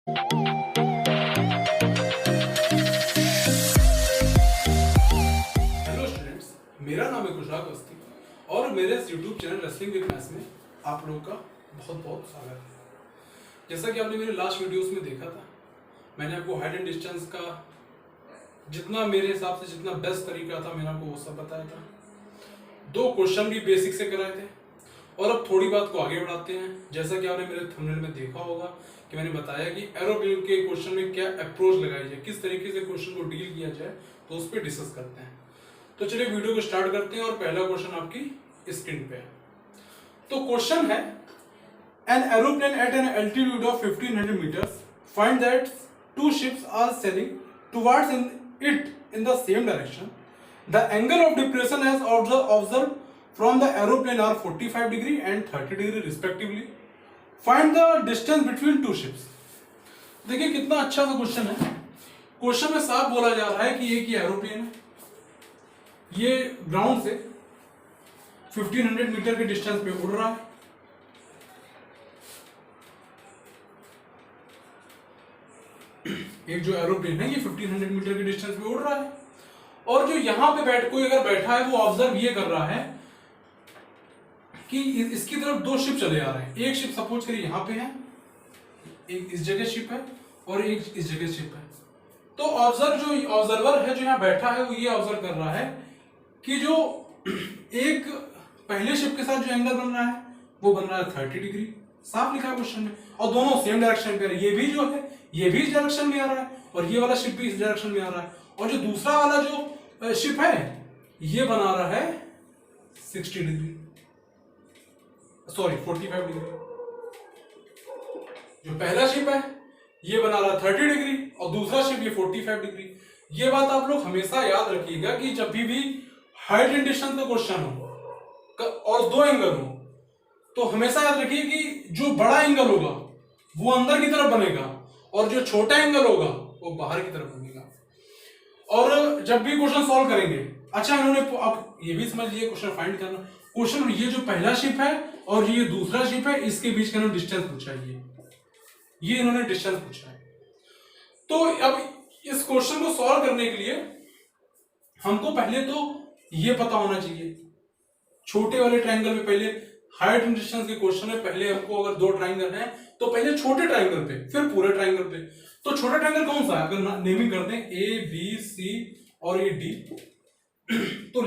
Hello students, मेरा नाम है खुशहाल अवस्थी और मेरे इस YouTube channel wrestling with maths में आप लोगों का बहुत बहुत स्वागत है। जैसा कि आपने मेरे लास्ट वीडियोस में देखा था, मैंने आपको हाइट एंड डिस्टेंस का जितना मेरे हिसाब से जितना बेस्ट तरीका था मैंने आपको वो सब बताया था। 2 क्वेश्चन भी बेसिक से कराए थे और अब थोड़ी बात को आगे बढ़ाते हैं। जैसा कि आपने मेरे थंबनेल में देखा होगा कि मैंने बताया कि एरोप्लेन के क्वेश्चन में क्या अप्रोच लगाई जाए, किस तरीके से क्वेश्चन को डील किया जाए, तो उस पर डिस्कस करते हैं। तो चलिए वीडियो को स्टार्ट करते हैं और पहला क्वेश्चन आपकी स्क्रीन पे है। तो क्वेश्चन है, an aeroplane at an altitude of 1500 meters find that 2 ships are sailing towards it in the same direction. The angle of depression as observed from the aeroplane are 45 degree and 30 degree respectively. Find the distance between 2 ships। देखिए कितना अच्छा सा question है। Question में साफ बोला जा रहा है कि एक ही एरोप्लेन है, ये ग्राउंड से 1500 मीटर के डिस्टेंस पे उड़ रहा है। एक जो एरोप्लेन है ये 1500 मीटर के डिस्टेंस पे उड़ रहा है और जो यहां पे कोई अगर बैठा है वो ऑब्जर्व ये कर रहा है कि इसकी तरफ 2 शिप चले आ रहे हैं। एक शिप सपोज करिए यहां पे है, एक इस जगह शिप है और एक इस जगह शिप है। तो ऑब्जर्वर है जो यहां बैठा है वो ये ऑब्जर्व कर रहा है कि जो एक पहले शिप के साथ जो एंगल बन रहा है वो बन रहा है 30 डिग्री। साफ लिखा है क्वेश्चन में, और दोनों सेम डायरेक्शन पे है। ये भी जो है ये भी इस डायरेक्शन में आ रहा है और ये वाला शिप भी इस डायरेक्शन में आ रहा है, और जो दूसरा वाला जो शिप है ये बना रहा है 60 डिग्री, सॉरी 45 डिग्री। जो पहला शिप है ये बना रहा है 30 डिग्री और दूसरा शिप ये 45 डिग्री। ये बात आप लोग हमेशा याद रखिएगा कि जब भी हाइट एंड डिस्टेंस का क्वेश्चन हो और 2 एंगल हो तो हमेशा याद रखिए कि जो बड़ा एंगल होगा वो अंदर की तरफ बनेगा और जो छोटा एंगल होगा वो बाहर की तरफ बनेगा। और जब भी क्वेश्चन सॉल्व करेंगे, अच्छा इन्होंने आप ये भी समझ लिए क्वेश्चन फाइंड करना, क्वेश्चन ये जो पहला शिप है और ये दूसरा शिप है इसके बीच का डिस्टेंस पूछा है, ये इन्होंने डिस्टेंस पूछा है। तो अब इस क्वेश्चन को सॉल्व करने के लिए हमको पहले तो ये पता होना चाहिए, छोटे वाले ट्रायंगल में पहले हाइट एंड डिस्टेंस के क्वेश्चन में पहले हमको अगर 2 ट्रायंगल हैं तो पहले छोटे ट्रायंगल पे फिर पूरे ट्रायंगल पे। तो छोटा ट्रायंगल कौन सा है, अगर नेमिंग करते हैं ए बी सी और ये डी तो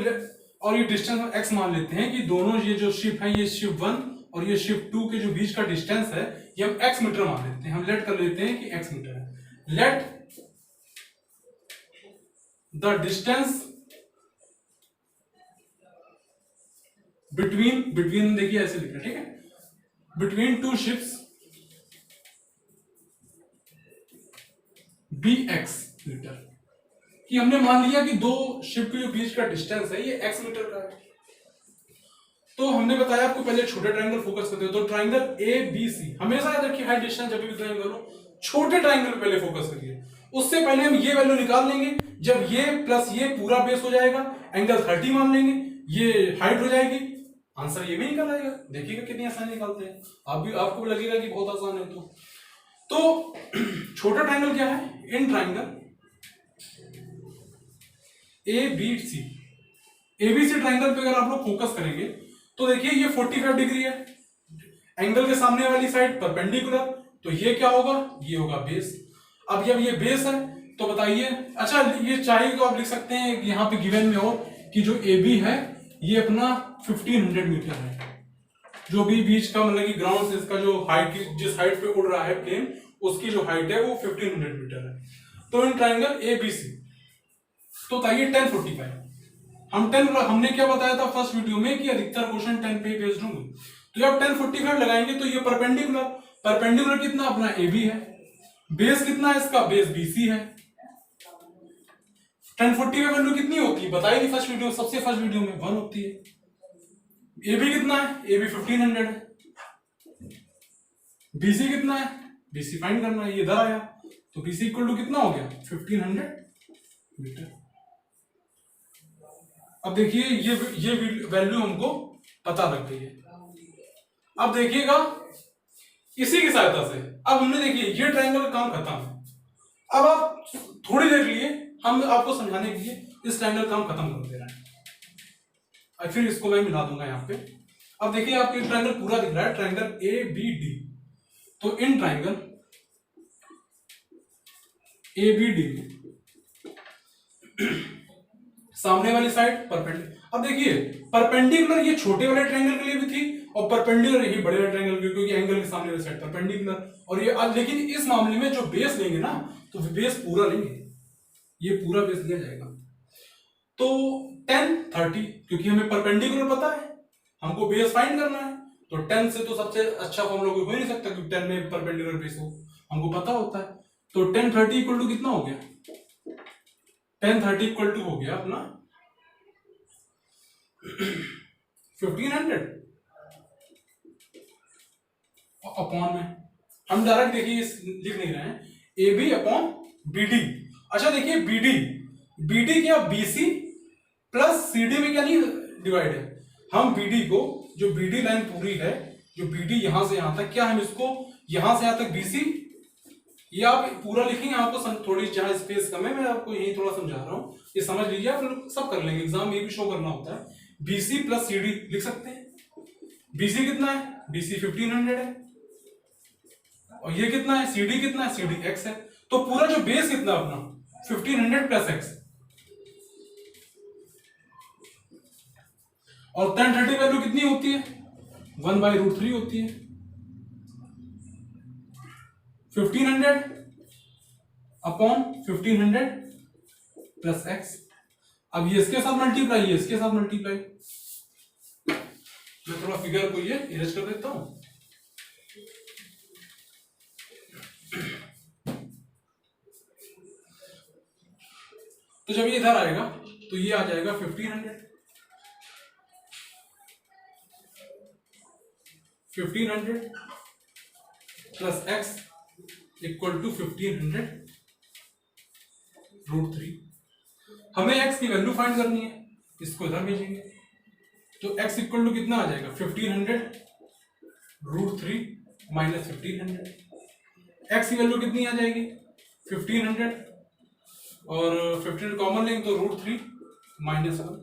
और ये डिस्टेंस एक्स मान लेते हैं कि दोनों ये जो शिप है ये शिप 1 और ये शिप 2 के जो बीच का डिस्टेंस है ये हम एक्स मीटर मान लेते हैं। हम लेट कर लेते हैं कि एक्स मीटर है। लेट द डिस्टेंस बिटवीन देखिए ऐसे लिखना, ठीक है, between 2 ships be x metre. कि हमने मान लिया कि 2 शिप के जो बीच का डिस्टेंस है ये एक्स मीटर का है। तो हमने बताया आपको पहले छोटे ट्रायंगल फोकस करते हो, तो ट्रायंगल ए बी सी हमेशा याद रखिए, हाइट डिस्टेंस जब भी ट्रायंगल हो छोटे ट्रायंगल पे पहले फोकस करिए। उससे पहले हम ये वैल्यू निकाल लेंगे, जब ये प्लस ये पूरा बेस हो जाएगा एंगल 30 मान लेंगे, ये हाइट हो जाएगी, आंसर ये भी निकल आएगा। देखिएगा कितनी आसान निकालते हैं, आपको भी लगेगा कि बहुत आसान है। तो छोटा ट्रायंगल क्या है, in triangle A B C, ABC triangle पे अगर आप लोग फोकस करेंगे तो देखिए ये 45 डिग्री है, एंगल के सामने वाली साइड परपेंडिकुलर, तो ये क्या होगा, ये होगा बेस। अब जब ये बेस है तो बताइए, अच्छा ये चाहिए तो आप लिख सकते हैं यहाँ पे गिवन में और कि जो ए बी है ये अपना 1500 मीटर है, जो भी बीच का मतलब कि ग्राउंड से इसका जो हाइट जिस हाइट पे उड़ रहा है प्लेन उसकी जो हाइट है वो 1500 मीटर है। तो इन ट्रायंगल ए बी सी तो बताइए 1045। हमने क्या बताया था फर्स्ट वीडियो में कि अधिकतर क्वेश्चन 10 पे बेस्ड होंगे। तो जब 1045 लगाएंगे तो ये परपेंडिकुलर कितना अपना ए बी है, बेस कितना है इसका, बेस बीसी है। 1045 वैल्यू कितनी होती है बताई थी सबसे फर्स्ट वीडियो में 1 होती है। ए बी कितना है, ए बी 1500 है। बीसी कितना है, बीसी फाइंड करना है, ये इधर आया तो बीसी इक्वल टू कितना हो गया 1500 मीटर। अब देखिए ये वैल्यू हमको पता लग गई है। अब देखिएगा इसी की सहायता से अब हमने देखिए ये ट्रायंगल काम खत्म। अब आप थोड़ी देर लिए हम आपको समझाने के लिए इस ट्रायंगल काम खत्म कर दे रहे हैं। और फिर इसको मैं मिला दूंगा यहाँ पे। अब देखिए आपको एक ट्रायंगल पूरा दिख रहा है, ट्रायंगल ए बी डी। तो in triangle A B D सामने वाली साइड परपेंडिकुलर। अब देखिए परपेंडिकुलर ये छोटे वाले ट्रायंगल के लिए भी थी और परपेंडिकुलर यही बड़े वाले ट्रायंगल के, क्योंकि एंगल के सामने वाली साइड परपेंडिकुलर। और ये लेकिन इस मामले में जो बेस लेंगे ना, तो बेस पूरा लेंगे, ये पूरा बेस लिया जाएगा। तो 10 30, क्योंकि हमें परपेंडिकुलर पता है, हमको बेस फाइंड करना है, तो 10 से तो सबसे अच्छा फॉर्मूला कोई हो नहीं सकता क्योंकि 10 में परपेंडिकुलर बेस हो, हमको पता होता है। तो 10 30 इक्वल टू कितना हो गया? 10 30 इक्वल टू हो गया अपना 1500 अपॉन में। हम डायरेक्ट देखिए लिख नहीं रहे हैं, A B upon B D. अच्छा देखिए बीडी क्या बीसी प्लस सीडी में क्या नहीं डिवाइड है। हम बीडी को, जो बीडी लाइन पूरी है, जो बीडी यहां से यहां तक, क्या हम इसको यहां से यहां तक बीसी, ये आप पूरा लिखेंगे, आपको थोड़ी जहां स्पेस कम है मैं आपको यही थोड़ा समझा रहा हूं, ये समझ लीजिए, आप सब कर लेंगे, एग्जाम में भी शो करना होता है। बीसी प्लस सीडी लिख सकते हैं। बीसी कितना है? बीसी 1500 है, और ये कितना है? सीडी कितना है? सीडी एक्स है। तो पूरा जो बेस कितना अपना 1500 प्लस एक्स, और 10 30 वैल्यू कितनी होती है? 1/√3 होती है। 1500 अपॉन 1500 प्लस एक्स। अब ये इसके साथ मल्टीप्लाई, ये इसके साथ मल्टीप्लाई। मैं थोड़ा फिगर को ये इरेज कर देता हूं। तो जब ये इधर आएगा तो ये आ जाएगा 1500 प्लस एक्स इक्वल टू 1500√3। हमें x की वैल्यू फाइंड करनी है, इसको इधर भेजेंगे, तो x इक्वल टू कितना आ जाएगा? 1500√3 माइनस 1500। x की वैल्यू कितनी आ जाएगी? 1500, और 15 कॉमन लेंगे तो √3 माइनस 1।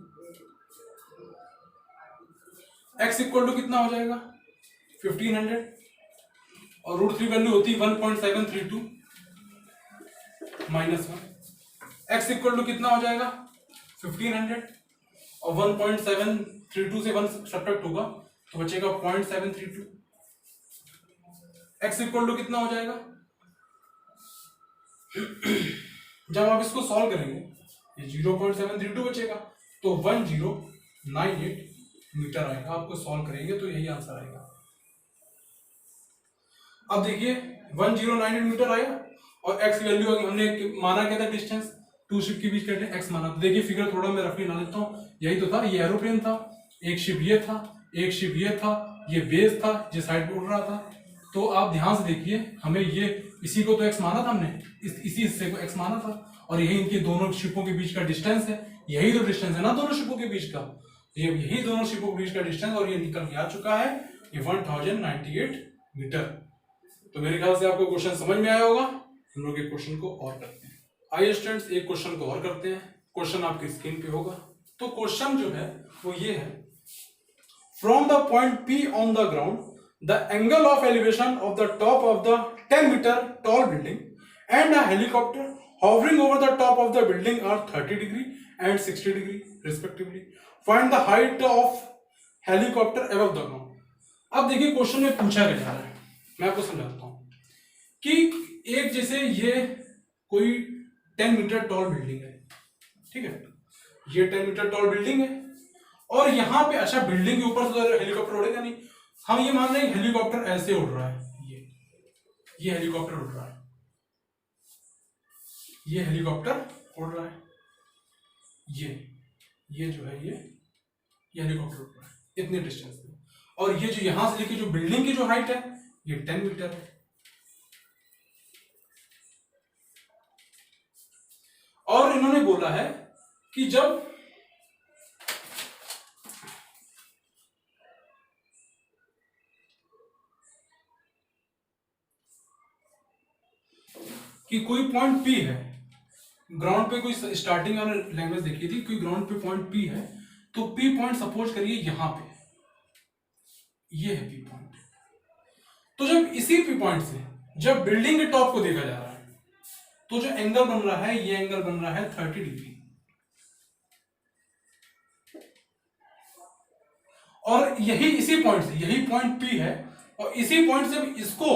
x इक्वल टू कितना हो जाएगा? 1500, और √3 वैल्यू होती है 1.732 माइनस 1। x इक्वल टू कितना हो जाएगा? 1500, और 1.732 से 1 सब्ट्रैक्ट होगा तो बचेगा 0.732। x इक्वल टू कितना हो जाएगा? जब आप इसको सॉल्व करेंगे ये 0.732 बचेगा, तो 1098 मीटर आएगा। आपको सॉल्व करेंगे तो यही आंसर आएगा। अब देखिए 1098 मीटर आया, और x वैल्यू हमने माना क्या था? डिस्टेंस 2 शिप के बीच का x माना। तो देखिए फिगर थोड़ा मैं रफली ला देता हूँ। यही तो था, ये एरोप्लेन था, एक शिप ये था, एक शिप ये था, ये बेस था जिस साइड पे उड़ रहा था। तो आप ध्यान से देखिए, हमें ये इसी को तो x माना था हमने, इसी हिस्से को x माना था, और यही इनके दोनों शिपों के बीच का डिस्टेंस है। यही तो डिस्टेंस है ना दोनों शिपों के बीच का, ये यही दोनों शिपों के बीच का डिस्टेंस, और ये निकल के आ चुका है ये 1098 मीटर। तो मेरे ख्याल से आपको क्वेश्चन समझ में आया होगा। हम लोग एक क्वेश्चन को और करते हैं। आइए स्टूडेंट्स एक क्वेश्चन को और करते हैं। क्वेश्चन आपकी स्क्रीन पे होगा। तो क्वेश्चन जो है वो ये है, from the point P on the ground the angle of elevation of the top of the 10 metre tall building and a helicopter hovering over the top of the building are 30 degree and 60 degree respectively. Find the height of helicopter above the ground. अब देखिए question में पूछा गया है, मैं आपको समझाता हूं कि एक जैसे ये कोई 10 मीटर टॉल बिल्डिंग है, ठीक है, ये 10 मीटर टॉल बिल्डिंग है, और यहां पे अच्छा बिल्डिंग के ऊपर से तो हेलीकॉप्टर उड़ेगा नहीं, हम ये मान रहे हैं हेलीकॉप्टर ऐसे उड़ रहा है, ये हेलीकॉप्टर उड़ रहा है, ये हेलीकॉप्टर उड़ रहा है, ये जो है ये हेलीकॉप्टर उड़ रहा है इतने डिस्टेंस पे, और ये जो यहां से लेके जो बिल्डिंग की जो हाइट है ये 10 मीटर है। और इन्होंने बोला है कि जब कि कोई पॉइंट P है, ग्राउंड पे कोई स्टार्टिंग वाला लैंग्वेज देखी थी, कोई ग्राउंड पे पॉइंट P है, तो P पॉइंट सपोज करिए यहां पे, ये है P पॉइंट। तो जब इसी P पॉइंट से जब बिल्डिंग के टॉप को देखा जा रहा है, तो जो एंगल बन रहा है, ये एंगल बन रहा है 30 डिग्री। और यही इसी पॉइंट से, यही पॉइंट P है, और इसी पॉइंट से इसको,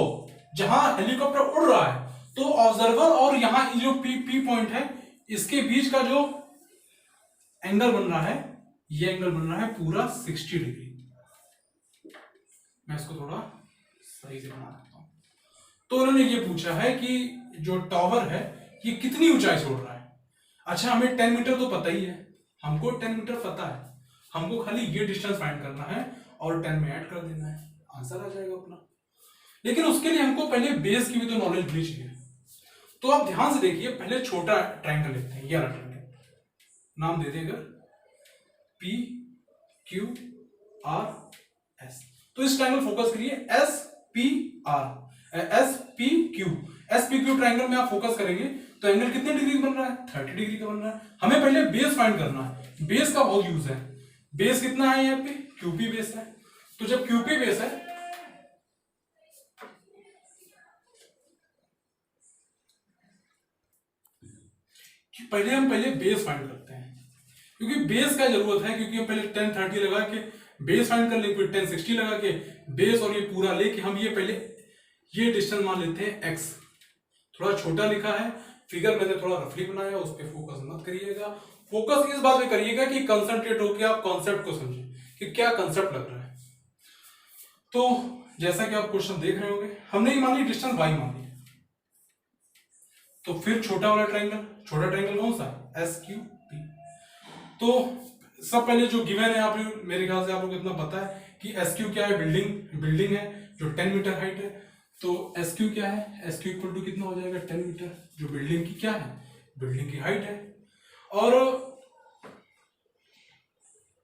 जहां हेलीकॉप्टर उड़ रहा है, तो ऑब्जर्वर और यहां जो P पॉइंट है, इसके बीच का जो एंगल बन रहा है, ये एंगल बन रहा है पूरा 60 डिग्री। मैं इसको थोड़ा सही से बना देता हूं। तो उन्होंने ये पूछा है कि जो टावर है ये कितनी ऊंचाई से उड़ रहा है। अच्छा, हमें 10 मीटर तो पता ही है, हमको 10 मीटर पता है, हमको खाली ये डिस्टेंस फाइंड करना है और 10 में ऐड कर देना है, आंसर आ जाएगा अपना। लेकिन उसके लिए हमको पहले बेस की भी तो नॉलेज होनी चाहिए। तो आप ध्यान से देखिए, पहले छोटा ट्राइंगल लेते हैं, ये वाला ट्राइंगल, नाम दे देगा P Q R S। तो इस ट्राइंगल फोकस करिए S P R, S P Q, S P Q triangle में आप फोकस करेंगे तो एंगल कितने डिग्री का बन रहा है, 30 डिग्री का बन रहा है। हमें पहले बेस फाइंड करना है, बेस का बहुत यूज है। बेस कितना है यहाँ पे, QP बेस है। तो जब QP बेस है, पहले हम बेस फाइंड करते हैं, क्योंकि बेस का जरूरत है, क्योंकि हम पहले 1030 लगा के बेस फाइंड कर लेंगे, 1060 लगा के बेस और ये पूरा लेके हम ये पहले ये डिस्टेंस मान लेते हैं x। थोड़ा छोटा लिखा है, फिगर मैंने थोड़ा रफली बनाया, उस पर फोकस मत करिएगा। फोकस इस बात पे करिएगा कि कंसंट्रेट होकर आप कॉन्सेप्ट को समझें कि क्या कंसेप्ट लग रहा है। तो जैसा कि आप क्वेश्चन देख रहे होंगे, हमने ये मान ली डिस्टेंस y मान ली, तो फिर छोटा वाला ट्राइंगल, छोटा ट्राइंगल कौन सा, SQP। तो सब पहले जो गिवन है, आप मेरे ख्याल से आप लोग इतना पता है कि SQ क्या है, बिल्डिंग है जो 10 मीटर हाइट है। तो SQ क्या है, SQ इक्वल टू कितना हो जाएगा, 10 मीटर, जो बिल्डिंग की क्या है, बिल्डिंग की हाइट है। और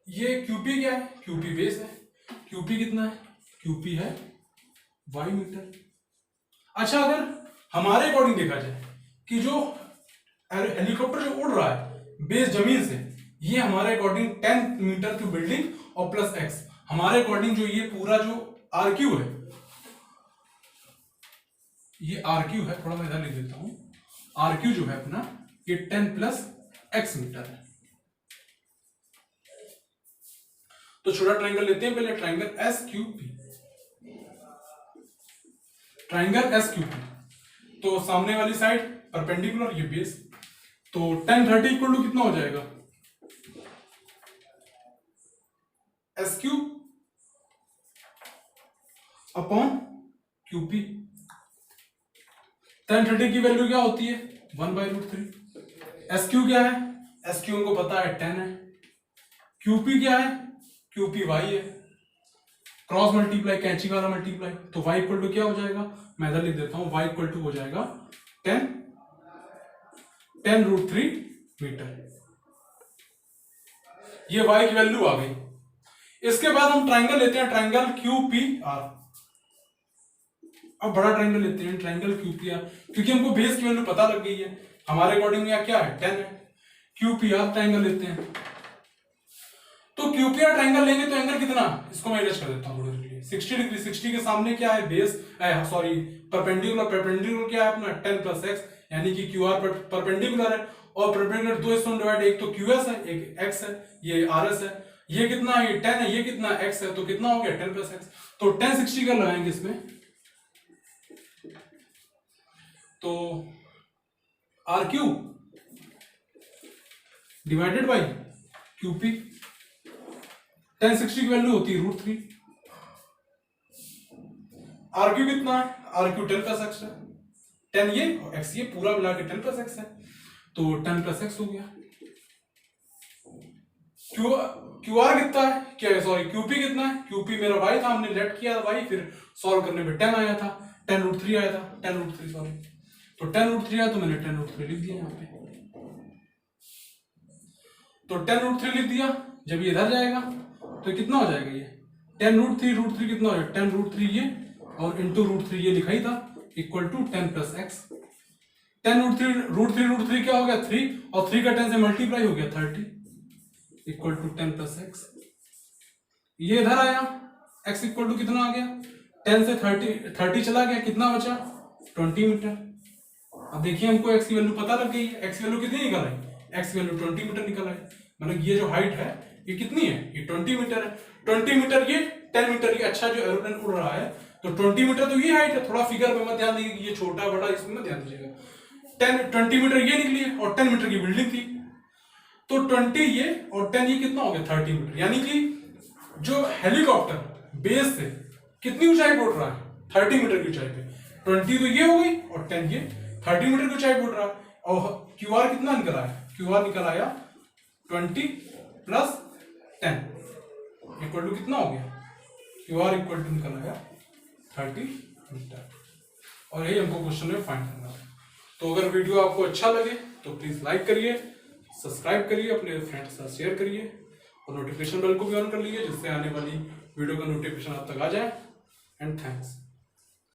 ये QP क्या है, QP बेस है, QP कितना है, QP है y मीटर। अच्छा, अगर हमारे अकॉर्डिंग देखा जाए कि जो हेलीकॉप्टर जो उड़ रहा है बेस जमीन से, ये हमारे अकॉर्डिंग 10 मीटर की बिल्डिंग और प्लस x, हमारे अकॉर्डिंग जो ये पूरा जो RQ है, ये RQ है, थोड़ा मैं इधर लिख देता हूं, RQ जो है अपना ये 10 प्लस x मीटर है। तो छोटा ट्राइंगल लेते हैं पहले, ट्राइंगल SQP, ट्राइंगल SQP। तो सामने वाली साइड परपेंडिकुलर, ये बेस, तो 1030 इक्वल टू कितना हो जाएगा, SQ अपॉन QP। 1030 की वैल्यू क्या होती है, 1/√3। SQ क्या है, SQ हमको पता है 10 है। QP क्या है, QP y है, क्रॉस मल्टीप्लाई, कैंची वाला मल्टीप्लाई, तो y इक्वल टू क्या हो जाएगा, मैं इधर लिख देता हूं, y इक्वल टू हो जाएगा 10√3 मीटर। ये y की वैल्यू आ गई। इसके बाद हम ट्राइंगल लेते हैं, ट्राइंगल QPR। अब बड़ा ट्राइंगल लेते हैं, ट्राइंगल QPR, क्योंकि हमको बेस की वैल्यू पता लग गई है, हमारे अकॉर्डिंग में क्या है, 10 है। QPR ट्राइंगल लेते हैं, तो QPR ट्राइंगल लेंगे तो एंगल कितना, इसको मैं इरेज कर देता हूं थोड़ी देर के लिए, 60 डिग्री। 60 के सामने क्या है, बेस, सॉरी परपेंडिकुलर क्या है अपना 10 प्लस x, यानी कि QR परपेंडिकुलर है, और परपेंडिकुलर दो हिस्सों में डिवाइड, एक तो QS है, एक x है, ये RS है। ये कितना है, ये 10 है, ये कितना x है, तो कितना हो गया 10 प्लस x। तो 1060 का लगाएंगे इसमें, तो RQ डिवाइडेड बाई QP, 1060 की वैल्यू होती है √3। RQ कितना है, RQ 10 प्लस x है, 10 ये और x ये पूरा मिला के 10 प्लस x है, तो 10 प्लस x हो गया। QR कितना है, क्या सॉरी QP कितना है, QP मेरा y था, हमने लेट किया y, फिर सॉल्व करने में 10 आया था, 10√3 आया था, 10√3 सॉरी, तो 10√3 आया, तो मैंने 10√3 लिख दिया यहाँ पे। तो 10√3 लिख दिया, जब ये इधर जाएगा तो कितना हो जाएगा, ये 10√3 कितना हो जाएगा, 10√3 ये और इंटू √3 ये लिखा ही था, इक्वल टू 10 प्लस x। 10√3 क्या हो गया 3, और 3 का 10 से मल्टीप्लाई हो गया 30 इक्वल टू 10 प्लस एक्स। ये इधर आया, x इक्वल टू कितना आ गया 10 से 30 चला गया, कितना बचा 20 मीटर। अब देखिए हमको x की वैल्यू पता लग गई है, x की वैल्यू कितनी निकल आई, x की वैल्यू 20 मीटर निकल आई। मतलब ये जो हाइट है ये कितनी है, ये 20 मीटर है। 20 मीटर ये 10 मीटर ये, अच्छा जो एरोप्लेन उड़ रहा है तो 20 मीटर तो ये हाइट है। थोड़ा फिगर पे मत ध्यान दीजिए कि ये छोटा बड़ा, इसमें मत ध्यान दीजिएगा। 20 मीटर ये निकली है और 10 मीटर की बिल्डिंग थी, तो 20 ये और 10 ये कितना हो गया 30 मीटर। यानी कि जो हेलीकॉप्टर बेस से कितनी ऊंचाई पे उड़ रहा है 30 मीटर की ऊंचाई पे, 20 तो ये हो गई और 10 ये 30 मीटर की ऊंचाई पे उड़ रहा है। और क्यूआर कितना निकल आया, क्यूआर निकल आया 20 प्लस 10 इक्वल टू कितना हो गया, क्यूआर इक्वल टू निकल आया 30 मीटर। और यही हमको क्वेश्चन में फाइंड करना है। तो अगर वीडियो आपको अच्छा लगे तो प्लीज लाइक करिए, सब्सक्राइब करिए, अपने फ्रेंड के साथ शेयर करिए और नोटिफिकेशन बेल को भी ऑन कर लीजिए जिससे आने वाली वीडियो का नोटिफिकेशन आप तक आ जाए। And thanks.